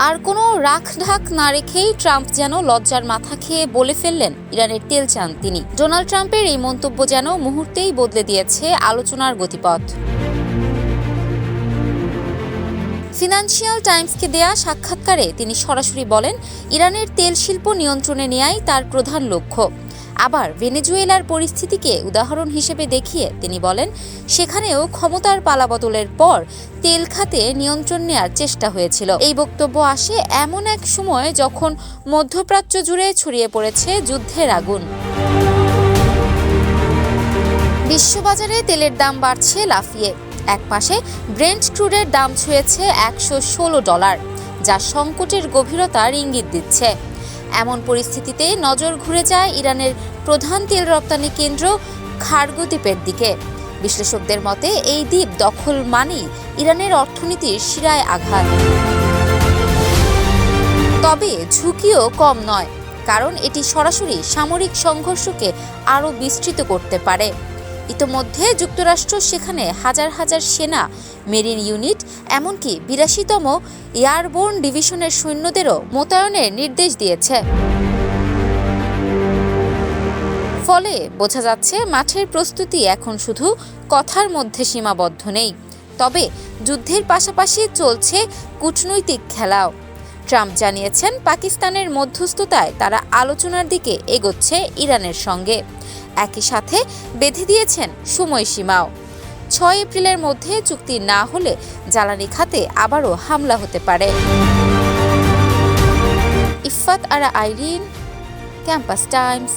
আর কোনো রাখঢাক না রেখেই ট্রাম্প যেন লজ্জার মাথা খেয়ে বলে ফেললেন ইরানের তেল চান তিনি। ডোনাল্ড ট্রাম্পের এই মন্তব্য যেন মুহূর্তেই বদলে দিয়েছে আলোচনার গতিপথ। ফিনান্সিয়াল টাইমসকে দেয়া সাক্ষাৎকারে তিনি সরাসরি বলেন, ইরানের তেল শিল্প নিয়ন্ত্রণে নেয়াই তার প্রধান লক্ষ্য। আবার ভেনেজুয়েলার পরিস্থিতিকে উদাহরণ হিসেবে দেখিয়ে তিনি বলেন, সেখানেও ক্ষমতার পালাবদলের পর তেল খাতে নিয়ন্ত্রণ নেয়ার চেষ্টা হয়েছিল। এই বক্তব্য আসে এমন এক সময় যখন মধ্যপ্রাচ্য জুড়ে ছড়িয়ে পড়েছে যুদ্ধের আগুন। বিশ্ববাজারে তেলের দাম বাড়ছে লাফিয়ে। একপাশে ব্রেন্ট ক্রুডের দাম ছুঁয়েছে $116, যা সংকটের গভীরতার ইঙ্গিত দিচ্ছে। এমন পরিস্থিতিতে নজর ঘুরে যায় ইরানের প্রধান তেল রপ্তানি কেন্দ্র খার্গো দ্বীপের দিকে। বিশ্লেষকদের মতে এই দ্বীপ দখল মানেই ইরানের অর্থনীতির শিরায় আঘাত। তবে ঝুঁকিও কম নয়, কারণ এটি সরাসরি সামরিক সংঘর্ষকে আরও বিস্তৃত করতে পারে। ইতোমধ্যে যুক্তরাষ্ট্র সেখানে হাজার হাজার সেনা, মেরিন ইউনিট, এমনকি ৮২তম এয়ারবোর্ন ডিভিশনের সৈন্যদেরও মোতায়েনের নির্দেশ দিয়েছে। ফলে বোঝা যাচ্ছে মাঠের প্রস্তুতি এখন শুধু কথার মধ্যে সীমাবদ্ধ নেই, তবে যুদ্ধের পাশাপাশি চলছে কূটনৈতিক খেলাও। ট্রাম্প জানিয়েছেন, পাকিস্তানের মধ্যস্থতায় তারা আলোচনার দিকে এগোচ্ছে ইরানের সঙ্গে। একই সাথে বেঁধে দিয়েছেন সময়সীমাও। ৬ এপ্রিলের মধ্যে চুক্তি না হলে জ্বালানি খাতে আবারও হামলা হতে পারে। ইফফাত আরা আইরিন, ক্যাম্পাস টাইমস।